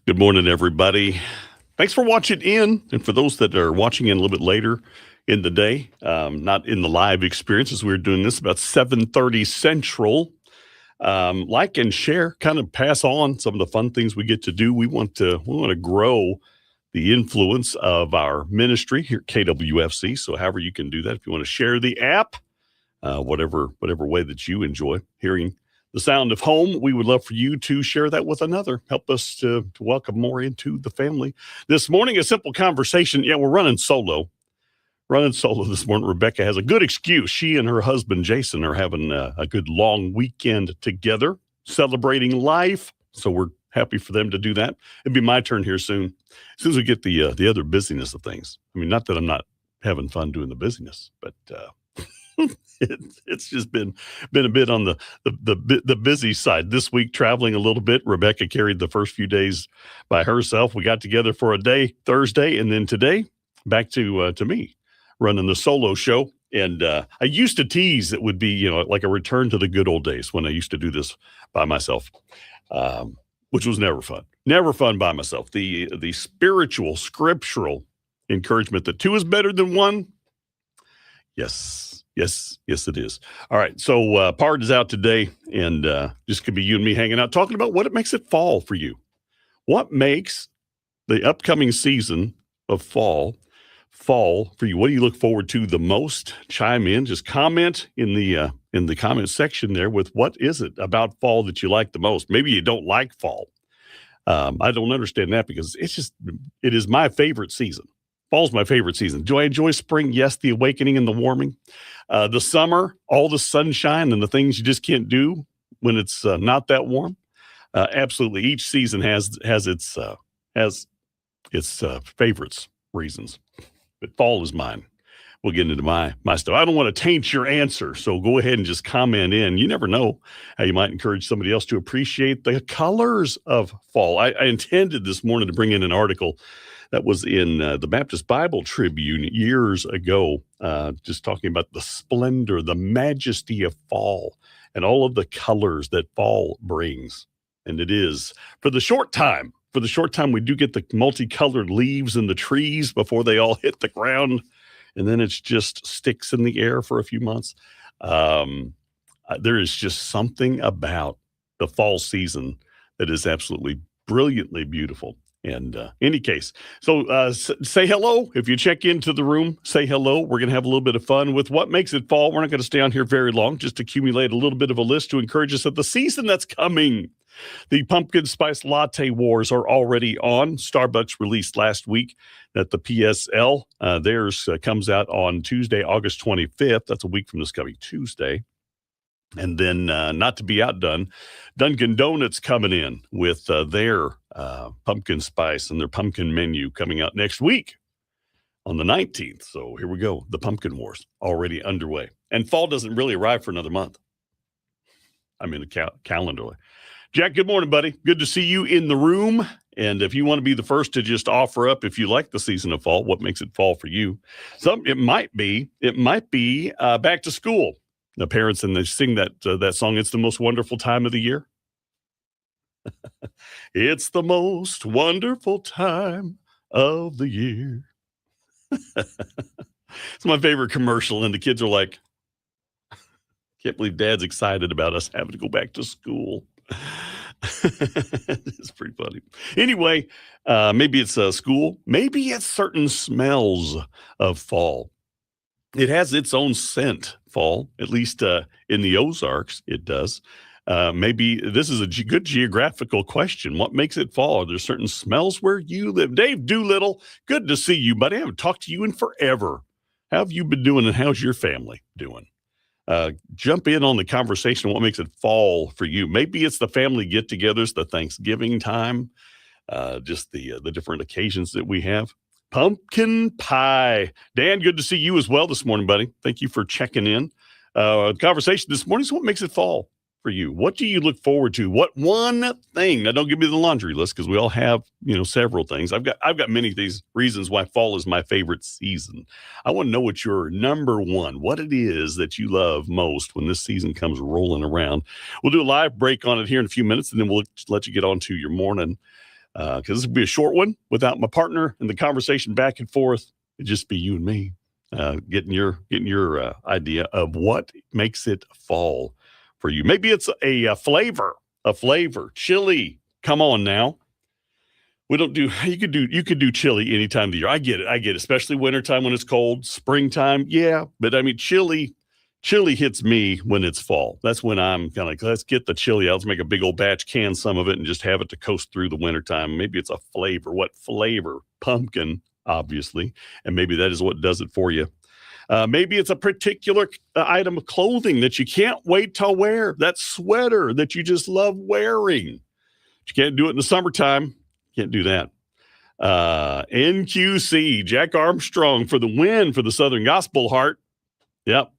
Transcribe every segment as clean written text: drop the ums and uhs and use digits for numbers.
Good morning, everybody. Thanks for watching in. And for those that are watching in a little bit later in the day, not in the live experience as we're doing this about 7:30 Central, like and share, kind of pass on some of the fun things we get to do. We want to grow the influence of our ministry here at KWFC. So however you can do that, if you want to share the app, whatever way that you enjoy hearing the sound of home, we would love for you to share that with another. Help us to welcome more into the family. This morning, a simple conversation. Yeah, we're running solo this morning. Rebecca has a good excuse. She and her husband, Jason, are having a good long weekend together, celebrating life. So we're happy for them to do that. It'll be my turn here soon. As soon as we get the other busyness of things. I mean, not that I'm not having fun doing the busyness, but it's just been a bit on the busy side this week, traveling a little bit. Rebecca carried the first few days by herself. We got together for a day Thursday, and then today back to me running the solo show. And I used to tease it would be like a return to the good old days when I used to do this by myself, which was never fun by myself. The spiritual, scriptural encouragement that two is better than one. Yes, it is. All right, so Pard is out today, and just could be you and me hanging out, talking about what it makes it fall for you. What makes the upcoming season of fall for you? What do you look forward to the most? Chime in, just comment in the comment section there with what is it about fall that you like the most. Maybe you don't like fall. I don't understand that because it is my favorite season. Fall's my favorite season. Do I enjoy spring? Yes, the awakening and the warming. The summer, all the sunshine and the things you just can't do when it's not that warm. Absolutely, each season has its favorites, reasons. But fall is mine. We'll get into my stuff. I don't want to taint your answer, so go ahead and just comment in. You never know how you might encourage somebody else to appreciate the colors of fall. I intended this morning to bring in an article that was in the Baptist Bible Tribune years ago, just talking about the splendor, the majesty of fall, and all of the colors that fall brings. And it is, for the short time we do get the multicolored leaves in the trees before they all hit the ground, and then it's just sticks in the air for a few months. There is just something about the fall season that is absolutely brilliantly beautiful. And any case, so say hello. If you check into the room, say hello. We're going to have a little bit of fun with what makes it fall. We're not going to stay on here very long, just accumulate a little bit of a list to encourage us of the season that's coming. The pumpkin spice latte wars are already on. Starbucks released last week that the PSL, theirs comes out on Tuesday, August 25th. That's a week from this coming Tuesday. And then, not to be outdone, Dunkin' Donuts coming in with their pumpkin spice and their pumpkin menu coming out next week on the 19th. So here we go. The pumpkin wars already underway. And fall doesn't really arrive for another month. I mean, the calendar. Jack, good morning, buddy. Good to see you in the room. And if you want to be the first to just offer up, if you like the season of fall, what makes it fall for you? It might be back to school. The parents, and they sing that song, "It's the most wonderful time of the year." It's the most wonderful time of the year. It's my favorite commercial, and the kids are like, can't believe Dad's excited about us having to go back to school. It's pretty funny. Anyway, maybe it's school. Maybe it's certain smells of fall. It has its own scent, fall, at least in the Ozarks, it does. Maybe this is a good geographical question. What makes it fall? Are there certain smells where you live? Dave Doolittle, good to see you, buddy. I haven't talked to you in forever. How have you been doing, and how's your family doing? Jump in on the conversation. What makes it fall for you? Maybe it's the family get-togethers, the Thanksgiving time, just the different occasions that we have. Pumpkin pie. Dan, good to see you as well this morning, buddy. Thank you for checking in. The conversation this morning is what makes it fall for you. What do you look forward to? What one thing? Now, don't give me the laundry list because we all have, several things. I've got many of these reasons why fall is my favorite season. I want to know what your number one, what it is that you love most when this season comes rolling around. We'll do a live break on it here in a few minutes, and then we'll let you get on to your morning. because this would be a short one without my partner and the conversation back and forth. It'd just be you and me getting your idea of what makes it fall for you. Maybe it's a flavor, chili. Come on now. We don't do, you could do chili any time of the year. I get it, especially wintertime when it's cold, springtime. Yeah. But I mean, chili hits me when it's fall. That's when I'm kind of like, let's get the chili out. Let's make a big old batch, can some of it, and just have it to coast through the wintertime. Maybe it's a flavor. What flavor? Pumpkin, obviously. And maybe that is what does it for you. Maybe it's a particular item of clothing that you can't wait to wear. That sweater that you just love wearing. But you can't do it in the summertime. Can't do that. NQC, Jack Armstrong for the win for the Southern Gospel Heart. Yep.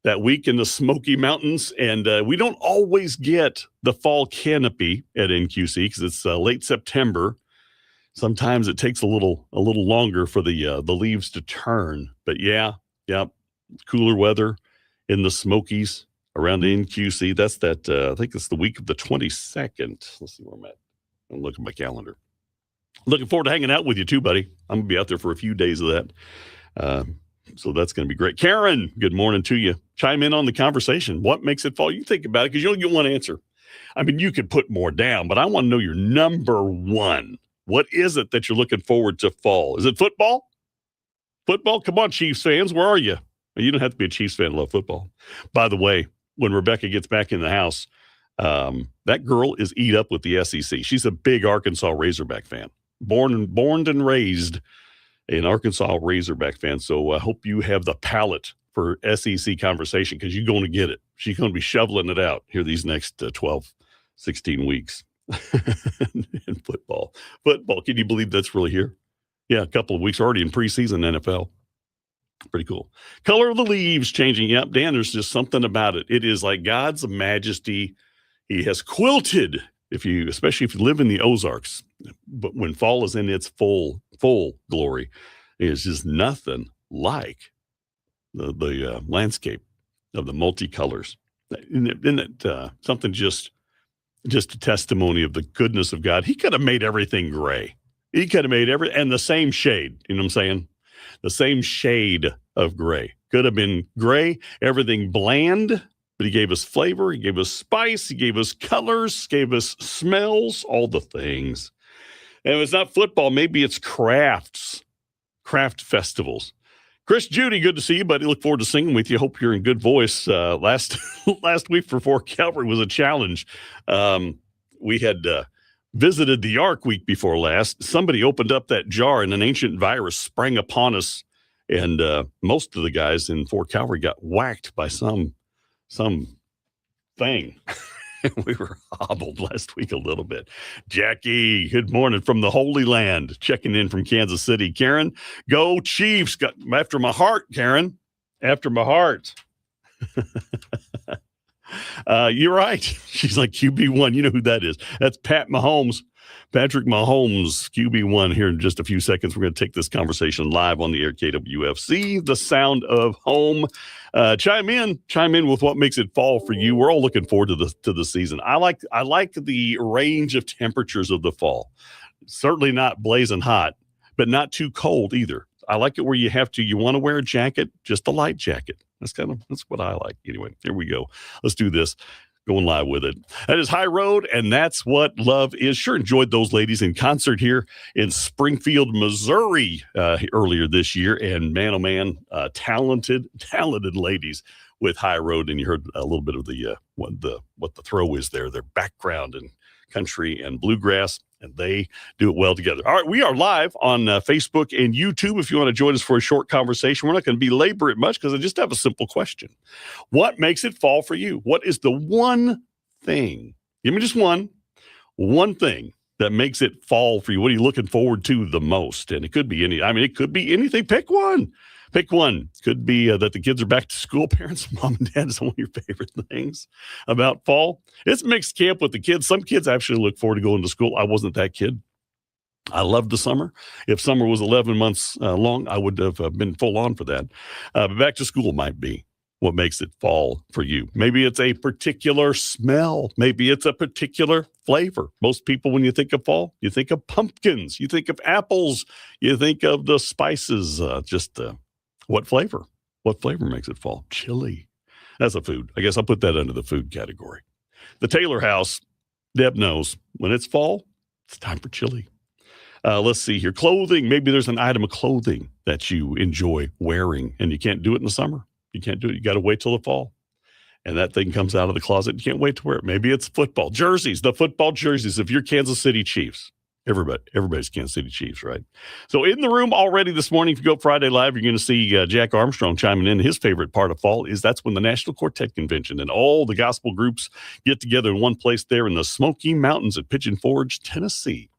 That week in the Smoky Mountains. And we don't always get the fall canopy at NQC because it's late September. Sometimes it takes a little longer for the leaves to turn. But yeah, cooler weather in the Smokies around the NQC. That's that. I think it's the week of the 22nd. Let's see where I'm at. I'm looking at my calendar. Looking forward to hanging out with you too, buddy. I'm going to be out there for a few days of that. So that's going to be great. Karen, good morning to you. Chime in on the conversation. What makes it fall? You think about it because you only get one answer. I mean, you could put more down, but I want to know your number one. What is it that you're looking forward to fall? Is it football? Football? Come on, Chiefs fans. Where are you? You don't have to be a Chiefs fan to love football. By the way, when Rebecca gets back in the house, that girl is eat up with the SEC. She's a big Arkansas Razorback fan. Born and raised an Arkansas Razorback fan. So I hope you have the palate for SEC conversation because you're going to get it. She's going to be shoveling it out here these next 12, 16 weeks. In football. Can you believe that's really here? Yeah, a couple of weeks already in preseason NFL. Pretty cool. Color of the leaves changing. Yep, Dan, there's just something about it. It is like God's majesty. He has quilted, especially if you live in the Ozarks. But when fall is in its full glory, it's just nothing like the landscape of the multicolors. Isn't it something just a testimony of the goodness of God? He could have made everything gray. He could have made and the same shade. You know what I'm saying? The same shade of gray. Could have been gray, everything bland, but he gave us flavor, he gave us spice, he gave us colors, gave us smells, all the things. And if it's not football, maybe it's craft festivals. Chris Judy, good to see you, buddy. Look forward to singing with you. Hope you're in good voice. Last week for Fort Calvary was a challenge. We had visited the Ark week before last. Somebody opened up that jar and an ancient virus sprang upon us. And most of the guys in Fort Calvary got whacked by some thing. We were hobbled last week a little bit. Jackie, good morning from the Holy Land, checking in from Kansas City. Karen, go Chiefs. Got after my heart, Karen. After my heart. You're right. She's like QB1. You know who that is. That's Patrick Mahomes, QB1. Here in just a few seconds, we're going to take this conversation live on the air, KWFC, the sound of home. Chime in with what makes it fall for you. We're all looking forward to the season. I like the range of temperatures of the fall. Certainly not blazing hot, but not too cold either. I like it where you want to wear a jacket, just a light jacket. That's what I like. Anyway, here we go. Let's do this. Going live with it. That is High Road, and that's what love is. Sure enjoyed those ladies in concert here in Springfield, Missouri earlier this year. And man, oh man, talented ladies with High Road. And you heard a little bit of what the throw is there, their background in country and bluegrass. And they do it well together. All right, we are live on Facebook and YouTube. If you want to join us for a short conversation, we're not going to belabor it much because I just have a simple question. What makes it fall for you? What is the one thing? Give me just one thing that makes it fall for you. What are you looking forward to the most? And it could be it could be anything. Pick one. Could be that the kids are back to school. Parents, mom and dad is one of your favorite things about fall. It's mixed camp with the kids. Some kids actually look forward to going to school. I wasn't that kid. I loved the summer. If summer was 11 months long, I would have been full on for that. But back to school might be. what makes it fall for you. Maybe it's a particular smell. Maybe it's a particular flavor. Most people, when you think of fall, you think of pumpkins, you think of apples, you think of the spices. What flavor? What flavor makes it fall? Chili. That's a food. I guess I'll put that under the food category. The Taylor house, Deb knows when it's fall, it's time for chili. Let's see here. Clothing. Maybe there's an item of clothing that you enjoy wearing and you can't do it in the summer. You can't do it. You got to wait till the fall. And that thing comes out of the closet. You can't wait to wear it. Maybe it's football jerseys, the football jerseys. If you're Kansas City Chiefs, everybody's Kansas City Chiefs, right? So in the room already this morning, if you go Friday Live, you're going to see Jack Armstrong chiming in. His favorite part of fall is that's when the National Quartet Convention and all the gospel groups get together in one place there in the Smoky Mountains at Pigeon Forge, Tennessee.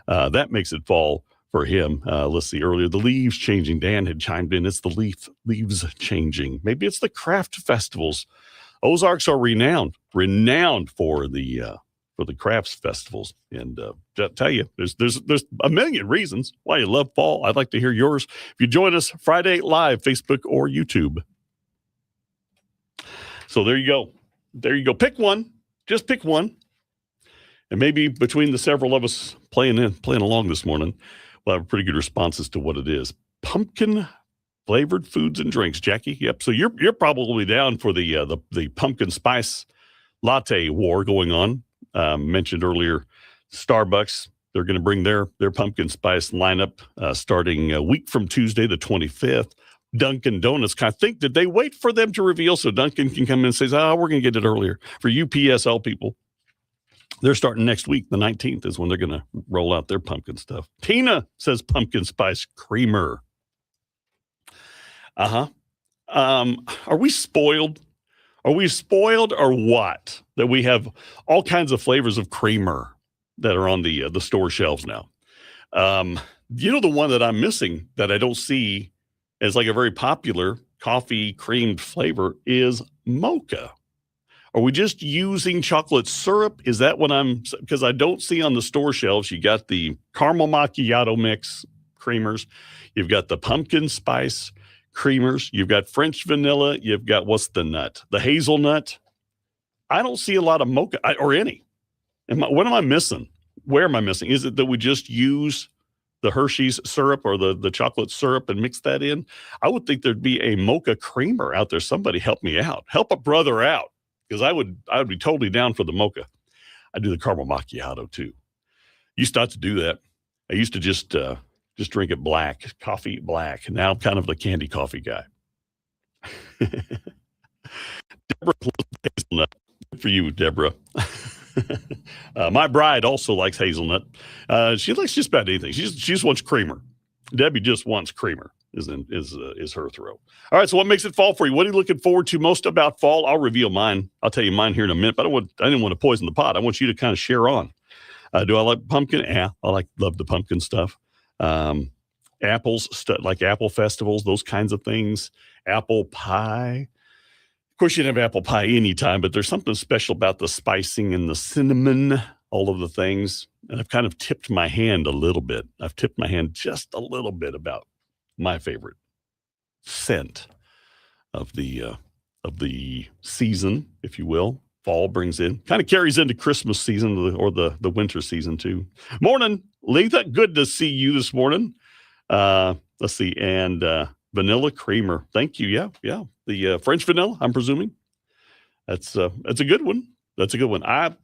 That makes it fall for him. Let's see, earlier, the leaves changing. Dan had chimed in. It's the leaves changing. Maybe it's the craft festivals. Ozarks are renowned for the crafts festivals. And I'll tell you, there's a million reasons why you love fall. I'd like to hear yours. If you join us Friday Live, Facebook or YouTube. So there you go. There you go. Pick one. Just pick one. And maybe between the several of us playing along this morning, we'll have pretty good responses to what it is. Pumpkin flavored foods and drinks, Jackie. Yep. So you're probably down for the pumpkin spice latte war going on. Mentioned earlier, Starbucks. They're going to bring their pumpkin spice lineup starting a week from Tuesday, the 25th. Dunkin' Donuts. I think that they wait for them to reveal so Dunkin' can come in and say, we're going to get it earlier. For you PSL people, they're starting next week. The 19th is when they're going to roll out their pumpkin stuff. Tina says pumpkin spice creamer. Are we spoiled? Are we spoiled or what? That we have all kinds of flavors of creamer that are on the store shelves now. The one that I'm missing that I don't see as like a very popular coffee creamed flavor is mocha. Are we just using chocolate syrup? Is that what because I don't see on the store shelves. You got the caramel macchiato mix creamers. You've got the pumpkin spice creamers. You've got French vanilla. You've got, what's the nut? The hazelnut. I don't see a lot of mocha or any. What am I missing? Where am I missing? Is it that we just use the Hershey's syrup or the chocolate syrup and mix that in? I would think there'd be a mocha creamer out there. Somebody help me out. Help a brother out. Because I would be totally down for the mocha. I do the caramel macchiato too. Used not to do that. I used to just drink it black, coffee black. Now I'm kind of the candy coffee guy. Deborah, hazelnut. Good for you, Deborah. My bride also likes hazelnut. She likes just about anything. She just wants creamer. Debbie just wants creamer. Is her throw. All right, so what makes it fall for you? What are you looking forward to most about fall? I'll reveal mine. I'll tell you mine here in a minute, but I didn't want to poison the pot. I want you to kind of share on. Do I like pumpkin? Yeah, love the pumpkin stuff. Apples, like apple festivals, those kinds of things. Apple pie. Of course, you can have apple pie anytime, but there's something special about the spicing and the cinnamon, all of the things. And I've kind of tipped my hand a little bit. I've tipped my hand just a little bit about my favorite scent of the season, if you will. Fall brings in, kind of carries into Christmas season or the winter season too. Morning, Letha. Good to see you this morning. Let's see. And vanilla creamer. Thank you. Yeah. The French vanilla, I'm presuming. That's a good one. That's a good one. I'm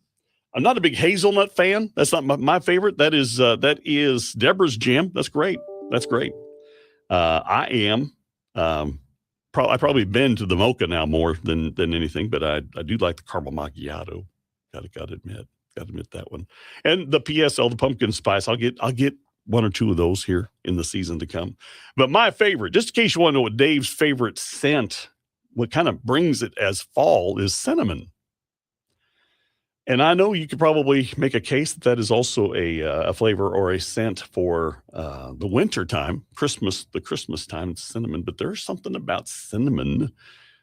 not a big hazelnut fan. That's not my favorite. That is Deborah's jam. That's great. I am. I probably been to the mocha now more than anything, but I do like the caramel macchiato. Gotta admit that one. And the PSL, the pumpkin spice. I'll get one or two of those here in the season to come. But my favorite, just in case you want to know what Dave's favorite scent, what kind of brings it as fall, is cinnamon. And I know you could probably make a case that is also a flavor or a scent for the winter time, the Christmas time, it's cinnamon. But there's something about cinnamon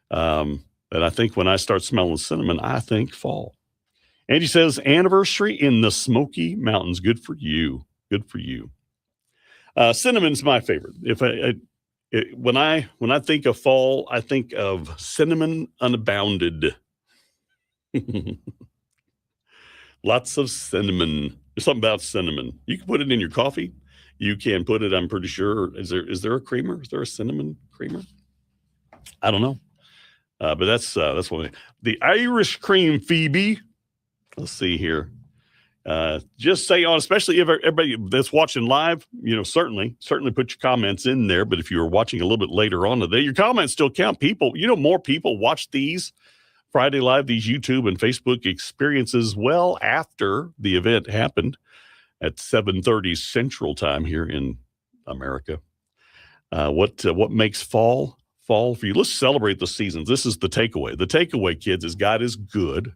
that I think when I start smelling cinnamon, I think fall. Angie says, anniversary in the Smoky Mountains. Good for you. Cinnamon's my favorite. When I think of fall, I think of cinnamon unbounded. Lots of cinnamon. There's something about cinnamon. You can put it in your coffee. You can put it, I'm pretty sure. Is there a creamer? Is there a cinnamon creamer? I don't know. But that's one. The Irish cream, Phoebe. Let's see here. Just say on, especially if everybody that's watching live, certainly put your comments in there. But if you were watching a little bit later on today, your comments still count. People, more people watch these Friday Live, these YouTube and Facebook experiences well after the event happened at 7:30 Central Time here in America. What makes fall for you? Let's celebrate the seasons. This is the takeaway. The takeaway, kids, is God is good.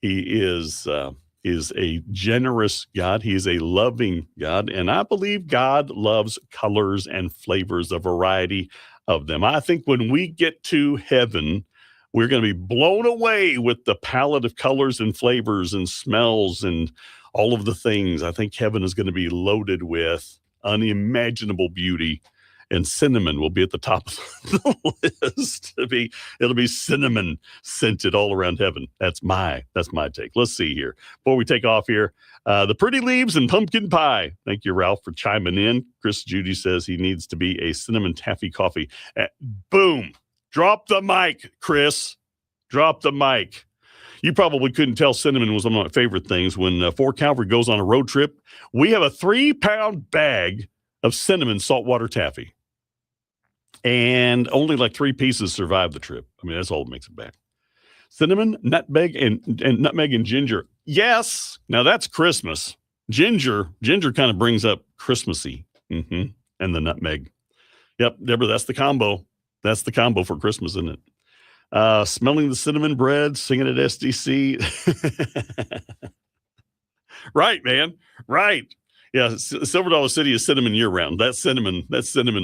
He is a generous God. He is a loving God. And I believe God loves colors and flavors, a variety of them. I think when we get to heaven, we're going to be blown away with the palette of colors and flavors and smells and all of the things. I think heaven is going to be loaded with unimaginable beauty. And cinnamon will be at the top of the list. It'll be cinnamon scented all around heaven. That's my take. Let's see here. Before we take off here, the pretty leaves and pumpkin pie. Thank you, Ralph, for chiming in. Chris Judy says he needs to be a cinnamon taffy coffee. Boom. Drop the mic, Chris. Drop the mic. You probably couldn't tell cinnamon was one of my favorite things. When Fort Calvary goes on a road trip, we have a 3-pound bag of cinnamon saltwater taffy. And only like 3 pieces survive the trip. I mean, that's all that makes it back. Cinnamon, nutmeg, and nutmeg and ginger. Yes. Now that's Christmas. Ginger kind of brings up Christmassy. And the nutmeg. Yep, Deborah, that's the combo. That's the combo for Christmas, isn't it? Smelling the cinnamon bread, singing at SDC. Right, man. Right. Yeah, Silver Dollar City is cinnamon year-round. That cinnamon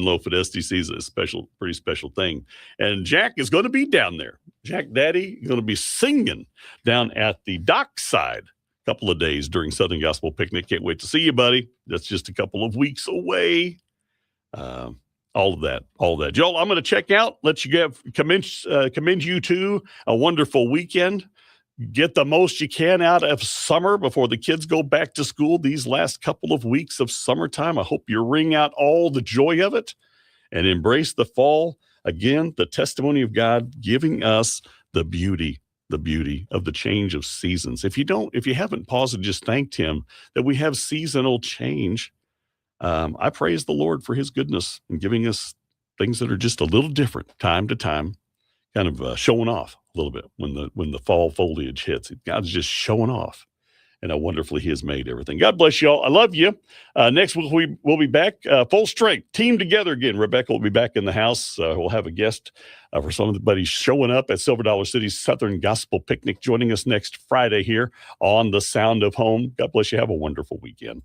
loaf at SDC is a pretty special thing. And Jack is going to be down there. Jack Daddy is going to be singing down at the dockside a couple of days during Southern Gospel Picnic. Can't wait to see you, buddy. That's just a couple of weeks away. All of that. Joel, I'm going to check out. Let you commend you to a wonderful weekend. Get the most you can out of summer before the kids go back to school these last couple of weeks of summertime. I hope you wring out all the joy of it and embrace the fall. Again, the testimony of God giving us the beauty of the change of seasons. If you haven't paused and just thanked him that we have seasonal change, I praise the Lord for his goodness and giving us things that are just a little different time to time, kind of showing off a little bit when the fall foliage hits. God's just showing off and how wonderfully he has made everything. God bless you all. I love you. Next week we'll be back full strength, team together again. Rebecca will be back in the house. We'll have a guest for somebody showing up at Silver Dollar City's Southern Gospel Picnic, joining us next Friday here on The Sound of Home. God bless you. Have a wonderful weekend.